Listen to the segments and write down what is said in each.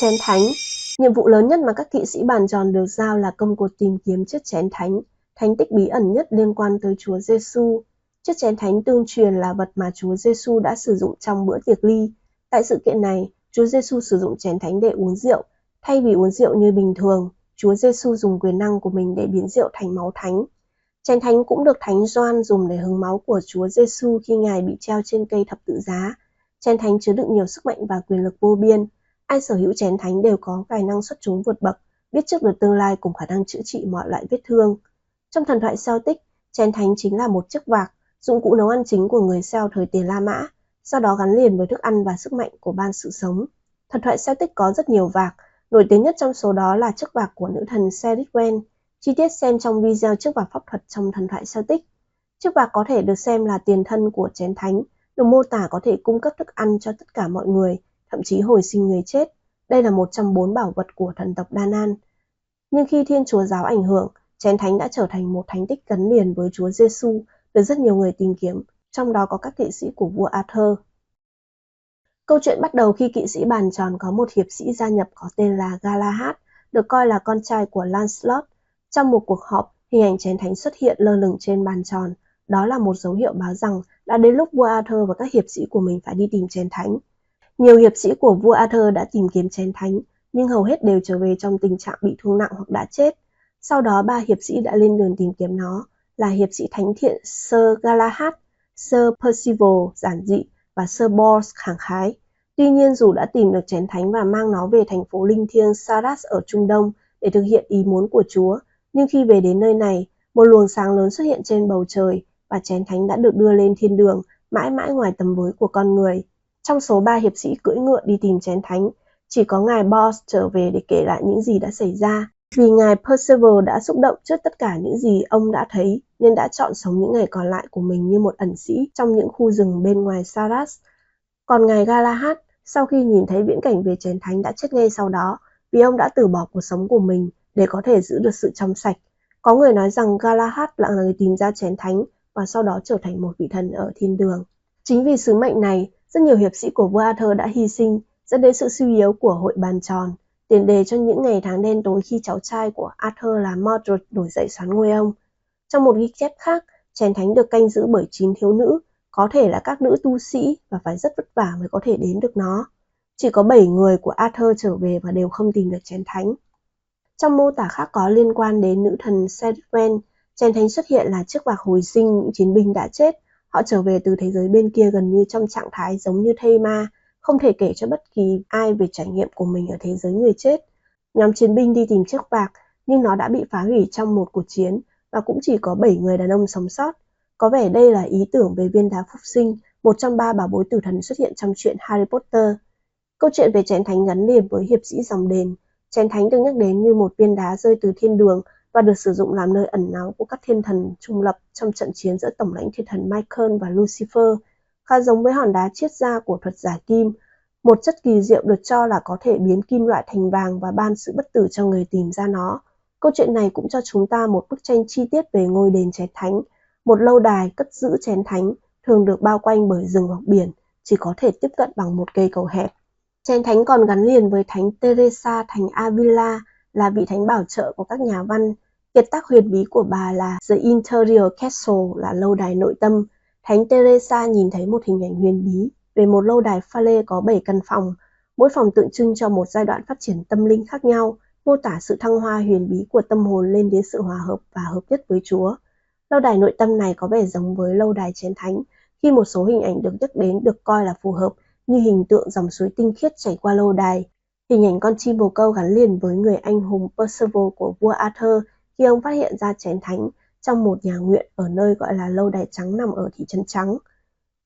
Chén thánh. Nhiệm vụ lớn nhất mà các kỵ sĩ bàn tròn được giao là công cuộc tìm kiếm chiếc chén thánh, thánh tích bí ẩn nhất liên quan tới Chúa Giêsu. Chiếc chén thánh tương truyền là vật mà Chúa Giêsu đã sử dụng trong bữa tiệc ly. Tại sự kiện này, Chúa Giêsu sử dụng chén thánh để uống rượu. Thay vì uống rượu như bình thường, Chúa Giêsu dùng quyền năng của mình để biến rượu thành máu thánh. Chén thánh cũng được Thánh Gioan dùng để hứng máu của Chúa Giêsu khi Ngài bị treo trên cây thập tự giá. Chén thánh chứa đựng nhiều sức mạnh và quyền lực vô biên. Ai sở hữu chén thánh đều có khả năng xuất chúng vượt bậc, biết trước được tương lai cùng khả năng chữa trị mọi loại vết thương. Trong thần thoại Celtic, chén thánh chính là một chiếc vạc, dụng cụ nấu ăn chính của người Celt thời tiền La Mã, sau đó gắn liền với thức ăn và sức mạnh của ban sự sống. Thần thoại Celtic có rất nhiều vạc, nổi tiếng nhất trong số đó là chiếc vạc của nữ thần Cerridwen. Chi tiết xem trong video chiếc vạc pháp thuật trong thần thoại Celtic. Chiếc vạc có thể được xem là tiền thân của chén thánh, được mô tả có thể cung cấp thức ăn cho tất cả mọi người, thậm chí hồi sinh người chết. Đây là một trong 4 bảo vật của thần tộc Danann. Nhưng khi Thiên Chúa giáo ảnh hưởng, chén thánh đã trở thành một thánh tích gắn liền với Chúa Giêsu, được rất nhiều người tìm kiếm, trong đó có các kỵ sĩ của vua Arthur. Câu chuyện bắt đầu khi kỵ sĩ bàn tròn có một hiệp sĩ gia nhập có tên là Galahad, được coi là con trai của Lancelot. Trong một cuộc họp, hình ảnh chén thánh xuất hiện lơ lửng trên bàn tròn. Đó là một dấu hiệu báo rằng đã đến lúc vua Arthur và các hiệp sĩ của mình phải đi tìm chén thánh. Nhiều hiệp sĩ của vua Arthur đã tìm kiếm chén thánh, nhưng hầu hết đều trở về trong tình trạng bị thương nặng hoặc đã chết. Sau đó 3 hiệp sĩ đã lên đường tìm kiếm nó, là hiệp sĩ thánh thiện Sir Galahad, Sir Percival giản dị và Sir Bors khẳng khái. Tuy nhiên dù đã tìm được chén thánh và mang nó về thành phố linh thiêng Sarras ở Trung Đông để thực hiện ý muốn của Chúa, nhưng khi về đến nơi này, một luồng sáng lớn xuất hiện trên bầu trời và chén thánh đã được đưa lên thiên đường, mãi mãi ngoài tầm với của con người. Trong số 3 hiệp sĩ cưỡi ngựa đi tìm chén thánh, chỉ có ngài Bors trở về để kể lại những gì đã xảy ra. Vì ngài Percival đã xúc động trước tất cả những gì ông đã thấy, nên đã chọn sống những ngày còn lại của mình như một ẩn sĩ trong những khu rừng bên ngoài Sarras. Còn ngài Galahad, sau khi nhìn thấy viễn cảnh về chén thánh đã chết ngay sau đó, vì ông đã từ bỏ cuộc sống của mình để có thể giữ được sự trong sạch. Có người nói rằng Galahad là người tìm ra chén thánh và sau đó trở thành một vị thần ở thiên đường. Chính vì sứ mệnh này, rất nhiều hiệp sĩ của vua Arthur đã hy sinh, dẫn đến sự suy yếu của hội bàn tròn, tiền đề cho những ngày tháng đen tối khi cháu trai của Arthur là Mordred nổi dậy soán ngôi ông. Trong một ghi chép khác, chén thánh được canh giữ bởi 9 thiếu nữ, có thể là các nữ tu sĩ và phải rất vất vả mới có thể đến được nó. Chỉ có 7 người của Arthur trở về và đều không tìm được chén thánh. Trong mô tả khác có liên quan đến nữ thần Cerridwen, chén thánh xuất hiện là chiếc vạc hồi sinh những chiến binh đã chết. Họ trở về từ thế giới bên kia gần như trong trạng thái giống như thây ma, không thể kể cho bất kỳ ai về trải nghiệm của mình ở thế giới người chết. Nhóm chiến binh đi tìm chiếc vạc, nhưng nó đã bị phá hủy trong một cuộc chiến và cũng chỉ có 7 người đàn ông sống sót. Có vẻ đây là ý tưởng về viên đá phục sinh, một trong 3 bảo bối tử thần xuất hiện trong truyện Harry Potter. Câu chuyện về chén thánh gắn liền với hiệp sĩ dòng đền. Chén thánh được nhắc đến như một viên đá rơi từ thiên đường và được sử dụng làm nơi ẩn náu của các thiên thần trung lập trong trận chiến giữa tổng lãnh thiên thần Michael và Lucifer, khá giống với hòn đá triết gia của thuật giả kim, một chất kỳ diệu được cho là có thể biến kim loại thành vàng và ban sự bất tử cho người tìm ra nó. Câu chuyện này cũng cho chúng ta một bức tranh chi tiết về ngôi đền chén thánh, một lâu đài cất giữ chén thánh, thường được bao quanh bởi rừng hoặc biển, chỉ có thể tiếp cận bằng một cây cầu hẹp. Chén thánh còn gắn liền với Thánh Teresa thành Avila, là vị thánh bảo trợ của các nhà văn. Kiệt tác huyền bí của bà là The Interior Castle, là lâu đài nội tâm. Thánh Teresa nhìn thấy một hình ảnh huyền bí về một lâu đài pha lê có 7 căn phòng, mỗi phòng tượng trưng cho một giai đoạn phát triển tâm linh khác nhau, mô tả sự thăng hoa huyền bí của tâm hồn lên đến sự hòa hợp và hợp nhất với Chúa. Lâu đài nội tâm này có vẻ giống với lâu đài chén thánh, khi một số hình ảnh được nhắc đến được coi là phù hợp, như hình tượng dòng suối tinh khiết chảy qua lâu đài, hình ảnh con chim bồ câu gắn liền với người anh hùng Percival của vua Arthur khi ông phát hiện ra chén thánh trong một nhà nguyện ở nơi gọi là lâu đài trắng nằm ở thị trấn trắng.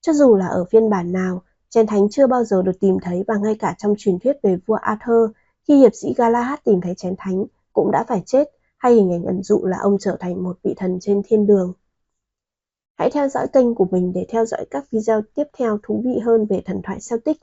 Cho dù là ở phiên bản nào, chén thánh chưa bao giờ được tìm thấy, và ngay cả trong truyền thuyết về vua Arthur, khi hiệp sĩ Galahad tìm thấy chén thánh cũng đã phải chết, hay hình ảnh ẩn dụ là ông trở thành một vị thần trên thiên đường. Hãy theo dõi kênh của mình để theo dõi các video tiếp theo thú vị hơn về thần thoại Celtic.